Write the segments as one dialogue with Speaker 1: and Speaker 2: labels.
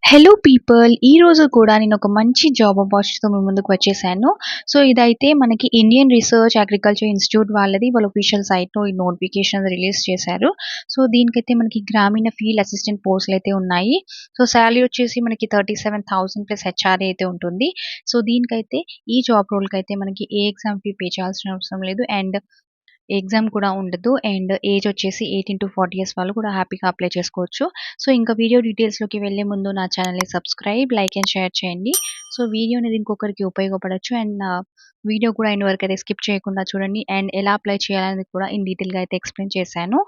Speaker 1: Hello people! ఈ రోజు కూడా నేను ఒక మంచి జాబ్ ఆపర్చునిటీతో మీ ముందుకు వచ్చేసాను. సో, ఇదైతే మనకి ఇండియన్ రిసర్చ్ అగ్రికల్చర్ ఇన్‌స్టిట్యూట్ వాళ్ళది. వాళ్ళ ఒఫీషియల్ సైట్‌లో ఈ నోటిఫికేషన్ రిలీజ్ చేశారు. సో, దీనికైతే మనకి గ్రామీణ ఫీల్డ్ అసిస్టెంట్ పోస్టులయితే ఉన్నాయి. సో, సాలరీ వచ్చేసి మనకి 37,000 ప్లస్ హెచ్ఆర్ఏ అయితే ఉంటుంది. సో, దీనికైతే ఈ జాబ్ రోల్‌కైతే మనకి ఏ ఎగ్జామ్ ఫీ పే చేయాల్సిన అవసరం లేదు. అండ్ ఎగ్జామ్ కూడా ఉండదు. అండ్ ఏజ్ వచ్చేసి 18-40 ఇయర్స్ వాళ్ళు కూడా హ్యాపీగా అప్లై చేసుకోవచ్చు. సో, ఇంకా వీడియో డీటెయిల్స్‌లోకి వెళ్ళే ముందు నా ఛానల్‌ని సబ్స్క్రైబ్, లైక్ అండ్ షేర్ చేయండి. సో, వీడియో అనేది ఇంకొకరికి ఉపయోగపడొచ్చు. అండ్ వీడియో కూడా ఎండ్ వరకు అయితే స్కిప్ చేయకుండా చూడండి. అండ్ ఎలా అప్లై చేయాలనేది కూడా ఇన్ డీటెయిల్‌గా అయితే ఎక్స్‌ప్లెయిన్ చేశాను.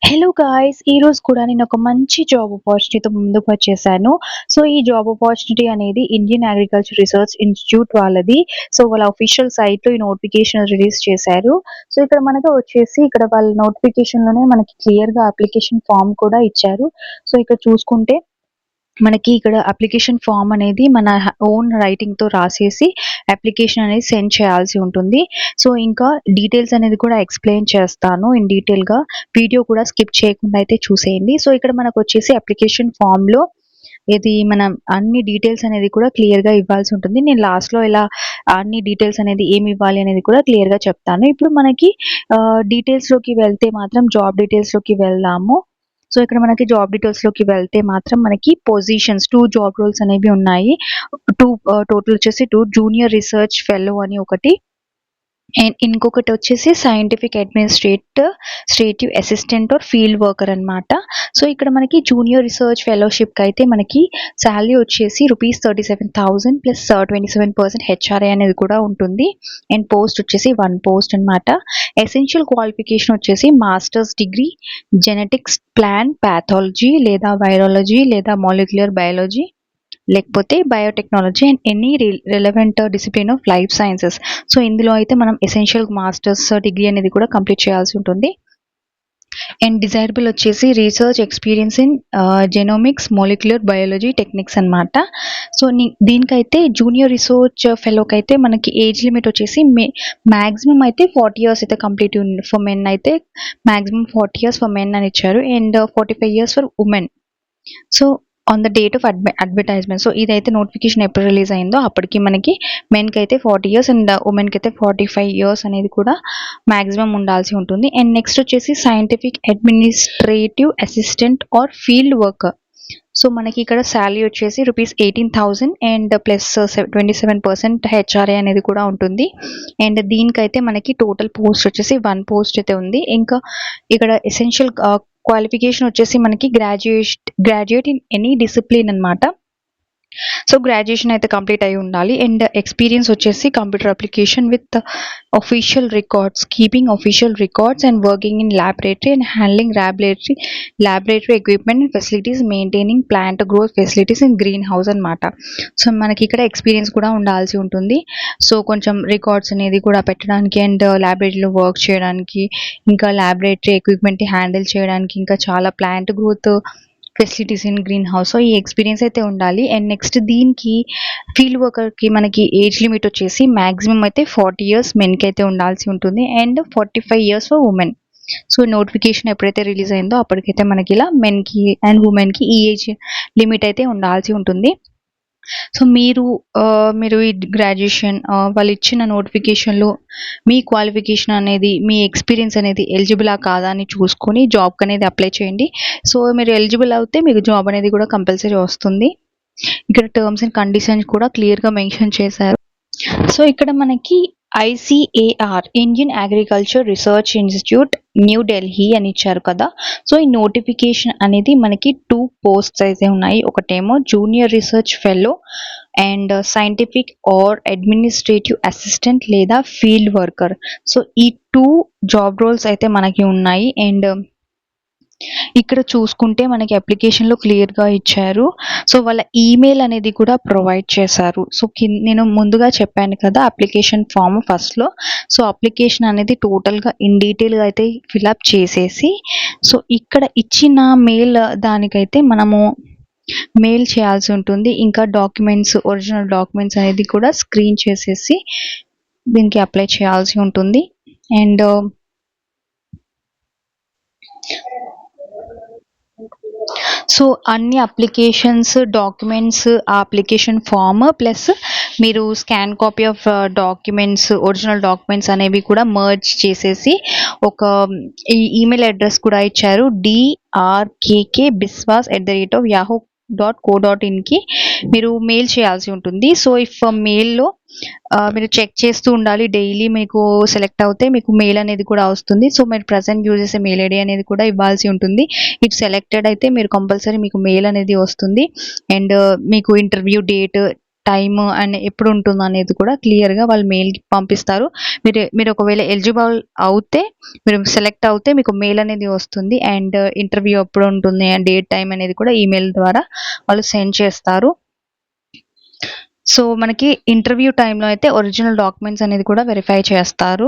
Speaker 1: Hello guys! ఈరోజు కూడా నేను ఒక మంచి జాబ్ ఆపర్చునిటీతో ముందుకు వచ్చేసాను. సో, ఈ జాబ్ ఆపర్చునిటీ అనేది ఇండియన్ అగ్రికల్చర్ రిసర్చ్ ఇన్‌స్టిట్యూట్ వాళ్ళది. సో, వాళ్ళ అఫీషియల్ సైట్‌లో ఈ నోటిఫికేషన్ రిలీజ్ చేశారు. సో, ఇక్కడ మనకు వచ్చేసి ఇక్కడ వాళ్ళ నోటిఫికేషన్‌లోనే మనకి క్లియర్‌గా అప్లికేషన్ ఫార్మ్ కూడా ఇచ్చారు. సో, ఇక్కడ చూసుకుంటే మనకి ఇక్కడ అప్లికేషన్ ఫార్మ్ అనేది మన ఓన్ రైటింగ్‌తో రాసేసి అప్లికేషన్ అనేది సెండ్ చేయాల్సి ఉంటుంది. సో, ఇంకా డీటెయిల్స్ అనేది కూడా ఎక్స్‌ప్లెయిన్ చేస్తాను ఇన్ డీటెయిల్‌గా. వీడియో కూడా స్కిప్ చేయకుండా అయితే చూసేయండి. సో, ఇక్కడ మనకొచ్చేసి అప్లికేషన్ ఫార్మ్‌లో ఇది మనం అన్ని డీటెయిల్స్ అనేది కూడా క్లియర్‌గా ఇవ్వాల్సి ఉంటుంది. నేను లాస్ట్‌లో ఇలా అన్ని డీటెయిల్స్ అనేది ఏమి ఇవ్వాలి అనేది కూడా క్లియర్‌గా చెప్తాను. ఇప్పుడు మనకి డీటెయిల్స్‌లోకి వెళ్తే మాత్రం జాబ్ డీటెయిల్స్‌లోకి వెళ్దాము. సో, ఇక్కడ మనకి జాబ్ డీటెయిల్స్‌లోకి వెళ్తే మాత్రం మనకి పొజిషన్స్ 2 జాబ్ రోల్స్ అనేవి ఉన్నాయి. టోటల్ వచ్చేసి 2 జూనియర్ రిసర్చ్ ఫెలో అని ఒకటి. అండ్ ఇంకొకటొచ్చేసి scientific administrative assistant or field worker అనమాట. సో, ఇక్కడ మనకి జూనియర్ రిసర్చ్ ఫెలోషిప్‌కైతే మనకి సాలరీ వచ్చేసి రూపీస్ 37,000 ప్లస్ 27% హెచ్ఆర్ఏ అనేది కూడా ఉంటుంది. అండ్ పోస్ట్ వచ్చేసి 1 పోస్ట్ అనమాట. ఎసెన్షియల్ క్వాలిఫికేషన్ వచ్చేసి masters degree genetics, plant pathology లేదా వైరాలజీ లేదా మాలిక్యులర్ బయాలజీ లేకపోతే biotechnology and any relevant discipline of life sciences. So, ఇందులో అయితే మనం ఎసెన్షియల్ మాస్టర్స్ డిగ్రీ అనేది కూడా కంప్లీట్ చేయాల్సి ఉంటుంది. అండ్ డిజైరబుల్ వచ్చేసి research experience in genomics, molecular biology techniques అనమాట. సో, దీనికైతే జూనియర్ రిసర్చ్ ఫెలోకైతే మనకి ఏజ్ లిమిట్ వచ్చేసి మాక్సిమం అయితే 40 ఇయర్స్ అయితే కంప్లీట్ ఫర్ మెన్ అయితే మాక్సిమం 40 ఇయర్స్ ఫర్ మెన్ అని ఇచ్చారు. And 45 years for women. So, on the date of advertisement. So, ఇదైతే నోటిఫికేషన్ ఎప్పుడు రిలీజ్ అయిందో అప్పటికి మనకి మెన్‌కి అయితే 40 ఇయర్స్ అండ్ ఉమెన్‌కి అయితే 45 ఇయర్స్ అనేది కూడా మాక్సిమం ఉండాల్సి ఉంటుంది. అండ్ నెక్స్ట్ వచ్చేసి scientific administrative assistant or field worker. So, మనకి ఇక్కడ సాలరీ వచ్చేసి రూపీస్ 18,000 అండ్ ప్లస్ 27% హెచ్ఆర్ఏ అనేది కూడా ఉంటుంది. అండ్ దీనికైతే మనకి టోటల్ పోస్ట్ వచ్చేసి 1 పోస్ట్ అయితే ఉంది. ఇంకా ఇక్కడ ఎసెన్షియల్ క్వాలిఫికేషన్ వచ్చేసి మనకి గ్రాడ్యుయేట్ ఇన్ ఎనీ డిసిప్లిన్ అనమాట. సో, గ్రాడ్యుయేషన్ అయితే కంప్లీట్ అయ్యి ఉండాలి. అండ్ ఎక్స్పీరియన్స్ వచ్చేసి computer application with official records, keeping official records and working in laboratory and handling laboratory equipment and facilities, maintaining plant growth facilities in green house అనమాట. So, మనకి ఇక్కడ experience కూడా ఉండాల్సి ఉంటుంది. సో, కొంచెం రికార్డ్స్ అనేది కూడా పెట్టడానికి అండ్ ల్యాబొరేటరీలో వర్క్ చేయడానికి, ఇంకా ల్యాబొరేటరీ ఎక్విప్మెంట్ హ్యాండిల్ చేయడానికి, ఇంకా చాలా plant growth facilities in green house. So, ఈ ఎక్స్పీరియన్స్ అయితే ఉండాలి. అండ్ నెక్స్ట్ దీనికి ఫీల్డ్ వర్కర్‌కి మనకి ఏజ్ లిమిట్ వచ్చేసి మాక్సిమం అయితే 40 ఇయర్స్ మెన్‌కి అయితే ఉండాల్సి ఉంటుంది. And 45 years for women. So, notification ఎప్పుడైతే రిలీజ్ అయిందో అప్పటికైతే మనకి ఇలా మెన్‌కి అండ్ ఉమెన్‌కి ఈ ఏజ్ లిమిట్ అయితే ఉండాల్సి ఉంటుంది. సో, మీరు ఈ గ్రాడ్యుయేషన్ వాళ్ళు ఇచ్చిన నోటిఫికేషన్‌లో మీ క్వాలిఫికేషన్ అనేది, మీ ఎక్స్పీరియన్స్ అనేది ఎలిజిబులా కాదా అని చూసుకొని జాబ్‌కి అనేది అప్లై చేయండి. సో, మీరు ఎలిజిబుల్ అవుతే మీకు జాబ్ అనేది కూడా కంపల్సరీ వస్తుంది. ఇక్కడ టర్మ్స్ అండ్ కండిషన్స్ కూడా క్లియర్‌గా మెన్షన్ చేశారు. సో, ఇక్కడ మనకి ICAR Indian agriculture research institute new Delhi అని ఇచ్చారు కదా! సో, ఈ నోటిఫికేషన్ అనేది మనకి 2 పోస్ట్స్ అయితే ఉన్నాయి. ఒకటేమో junior research fellow and scientific or administrative assistant లేదా ఫీల్డ్ వర్కర్. సో, ఈ 2 జాబ్ రోల్స్ అయితే మనకి ఉన్నాయి. అండ్ ఇక్కడ చూసుకుంటే మనకి అప్లికేషన్‌లో క్లియర్‌గా ఇచ్చారు. సో, వాళ్ళ ఈమెయిల్ అనేది కూడా ప్రొవైడ్ చేశారు. సో, నేను ముందుగా చెప్పాను కదా! అప్లికేషన్ ఫార్మ్ ఫస్ట్‌లో. సో, అప్లికేషన్ అనేది టోటల్‌గా ఇన్ డీటెయిల్‌గా అయితే ఫిలప్ చేసేసి, సో, ఇక్కడ ఇచ్చిన మెయిల్ దానికైతే మనము మెయిల్ చేయాల్సి ఉంటుంది. ఇంకా ఒరిజినల్ డాక్యుమెంట్స్ అనేది కూడా స్క్రీన్ చేసేసి దీనికి అప్లై చేయాల్సి ఉంటుంది. అండ్ సో అన్ని అప్లికేషన్స్, డాక్యుమెంట్స్, ఆ అప్లికేషన్ ఫామ్ ప్లస్ మీరు scan copy of documents, original documents అనేవి కూడా మర్జ్ చేసేసి ఒక ఈమెయిల్ అడ్రస్ కూడా ఇచ్చారు. drkkbiswas@yahoo.co.inకి మీరు మెయిల్ చేయాల్సి ఉంటుంది. సో ఇఫ్ మెయిల్‌లో మీరు చెక్ చేస్తూ ఉండాలి. డైలీ మీకు సెలెక్ట్ అవుతే మీకు మెయిల్ అనేది కూడా వస్తుంది. సో మీరు ప్రెజెంట్ యూజ్ చేసే మెయిల్ ఐడీ అనేది కూడా ఇవ్వాల్సి ఉంటుంది. ఇఫ్ సెలెక్టెడ్ అయితే మీరు కంపల్సరీ మీకు మెయిల్ అనేది వస్తుంది. అండ్ మీకు ఇంటర్వ్యూ డేట్, టైమ్ అండ్ ఎప్పుడు ఉంటుందనేది కూడా క్లియర్‌గా వాళ్ళు మెయిల్‌కి పంపిస్తారు. మీరు ఒకవేళ ఎలిజిబుల్ అవుతే, మీరు సెలెక్ట్ అవుతే మీకు మెయిల్ అనేది వస్తుంది. అండ్ ఇంటర్వ్యూ ఎప్పుడు ఉంటుంది, డేట్, టైమ్ అనేది కూడా ఈమెయిల్ ద్వారా వాళ్ళు సెండ్ చేస్తారు. సో మనకి ఇంటర్వ్యూ టైంలో అయితే ఒరిజినల్ డాక్యుమెంట్స్ అనేది కూడా వెరిఫై చేస్తారు.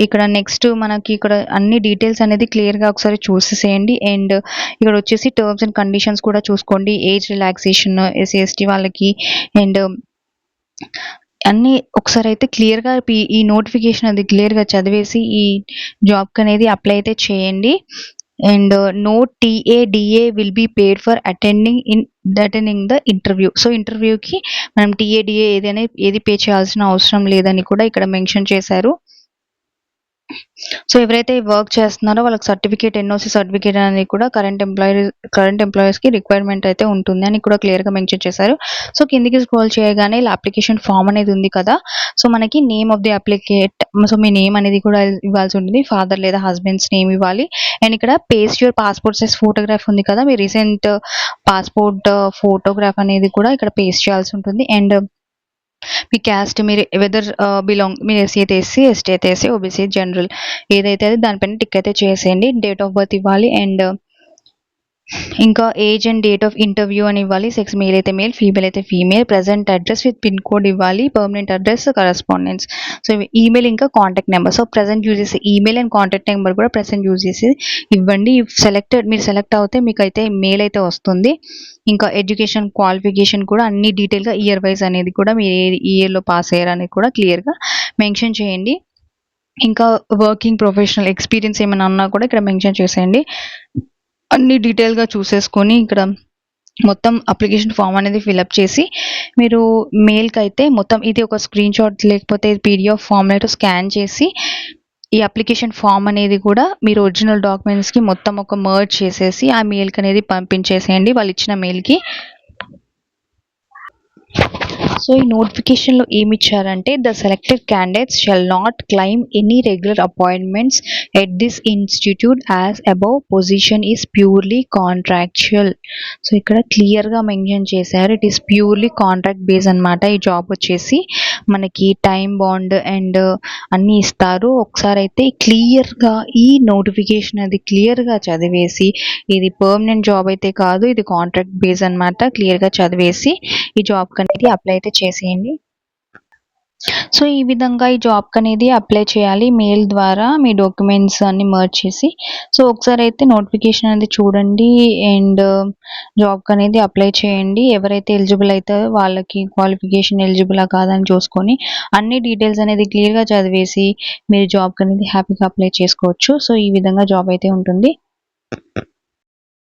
Speaker 1: ఇక్కడ నెక్స్ట్ మనకి ఇక్కడ అన్ని డీటెయిల్స్ అనేది క్లియర్‌గా ఒకసారి చూసేసేయండి. అండ్ ఇక్కడ వచ్చేసి టర్మ్స్ అండ్ కండిషన్స్ కూడా చూసుకోండి. ఏజ్ రిలాక్సేషన్, ఎస్సీ, ఎస్టీ వాళ్ళకి అండ్ అన్నీ ఒకసారి అయితే క్లియర్‌గా ఈ నోటిఫికేషన్ అది క్లియర్‌గా చదివేసి ఈ జాబ్‌కి అనేది అప్లై అయితే చేయండి. And no TA will be paid for attending the interview. So ఇంటర్వ్యూకి మనం టీఏ ఏది పే చేయాల్సిన అవసరం లేదని కూడా ఇక్కడ మెన్షన్ చేశారు. సో ఎవరైతే వర్క్ చేస్తున్నారో వాళ్ళకి సర్టిఫికేట్, ఎన్ఓసి సర్టిఫికేట్ అనేది కూడా కరెంట్ ఎంప్లాయీస్‌కి రిక్వైర్మెంట్ అయితే ఉంటుంది అని కూడా క్లియర్‌గా మెన్షన్ చేశారు. సో కిందికి స్క్రోల్ చేయగానే ఇలా అప్లికేషన్ ఫామ్ అనేది ఉంది కదా! సో మనకి name of the applicant, so మీ నేమ్ అనేది కూడా ఇవ్వాల్సి ఉంటుంది. ఫాదర్ లేదా హస్బెండ్స్ నేమ్ ఇవ్వాలి. అండ్ ఇక్కడ paste your passport size photograph ఉంది కదా! మీ రీసెంట్ పాస్‌పోర్ట్ ఫోటోగ్రాఫ్ అనేది కూడా ఇక్కడ పేస్ట్ చేయాల్సి ఉంటుంది. అండ్ మీ క్యాస్ట్, మీరు వెదర్ మీరు ఎస్సీ అయితే ఎస్సీ, ఎస్టీ అయితే ఎస్సీ, ఓబీసీ, జనరల్ ఏదైతే అది దానిపైన టిక్ అయితే చేసేయండి. డేట్ ఆఫ్ బర్త్ ఇవ్వాలి. అండ్ ఇంకా age and date of interview అని ఇవ్వాలి. సెక్స్ మేల్ అయితే మేల్, ఫీమేల్ అయితే female, present address with pin code ఇవ్వాలి, permanent address, correspondence. So email ఇంకా contact number. So present use చేసే ఈమెయిల్ అండ్ కాంటాక్ట్ నెంబర్ కూడా ప్రెజెంట్ యూజ్ చేసి ఇవ్వండి. మీరు సెలెక్ట్ అవుతే మీకు అయితే మెయిల్ అయితే వస్తుంది. ఇంకా ఎడ్యుకేషన్ క్వాలిఫికేషన్ కూడా అన్ని డీటెయిల్‌గా ఇయర్ వైజ్ అనేది కూడా మీరు ఏ ఇయర్‌లో పాస్ అయ్యారు అనేది కూడా క్లియర్‌గా మెన్షన్ చేయండి. ఇంకా వర్కింగ్ ప్రొఫెషనల్ ఎక్స్‌పీరియన్స్ ఏమైనా ఉన్నా కూడా ఇక్కడ మెన్షన్ చేసేయండి. అన్ని డీటెయిల్‌గా చూసేసుకొని ఇక్కడ మొత్తం అప్లికేషన్ ఫామ్ అనేది ఫిలప్ చేసి మీరు మెయిల్‌కి అయితే మొత్తం ఇది ఒక స్క్రీన్‌షాట్ లేకపోతే పీడీఎఫ్ ఫార్మాట్‌లో స్కాన్ చేసి ఈ అప్లికేషన్ ఫామ్ అనేది కూడా మీరు ఒరిజినల్ డాక్యుమెంట్స్‌కి మొత్తం ఒక మర్జ్ చేసేసి ఆ మెయిల్‌కి అనేది పంపించేసేయండి వాళ్ళు ఇచ్చిన మెయిల్‌కి. సో ఈ నోటిఫికేషన్‌లో ఏమిచ్చారంటే the selected candidates shall not claim any regular appointments at this institute as above position is purely contractual. So ఇక్కడ క్లియర్‌గా మెన్షన్ చేశారు. It is purely contract base అన్నమాట. ఈ జాబ్ వచ్చేసి మనకి టైమ్ బాండ్ అండ్ అన్నీ ఇస్తారు. ఒకసారి అయితే క్లియర్‌గా ఈ నోటిఫికేషన్ అది క్లియర్‌గా చదివేసి ఇది పర్మనెంట్ జాబ్ అయితే కాదు, ఇది కాంట్రాక్ట్ బేస్ అన్నమాట. క్లియర్‌గా చదివేసి ఈ జాబ్‌కి అనేది అప్లై అయితే చేసేయండి. సో ఈ విధంగా ఈ జాబ్‌కి అనేది అప్లై చేయాలి. మెయిల్ ద్వారా మీ డాక్యుమెంట్స్ అన్నీ మర్జ్ చేసి. సో ఒకసారి అయితే నోటిఫికేషన్ అనేది చూడండి అండ్ జాబ్‌కి అనేది అప్లై చేయండి. ఎవరైతే ఎలిజిబుల్ అవుతారో వాళ్ళకి క్వాలిఫికేషన్ ఎలిజిబులా కాదా అని చూసుకొని అన్ని డీటెయిల్స్ అనేది క్లియర్‌గా చదివేసి మీరు జాబ్‌కి అనేది హ్యాపీగా అప్లై చేసుకోవచ్చు. సో ఈ విధంగా జాబ్ అయితే ఉంటుంది.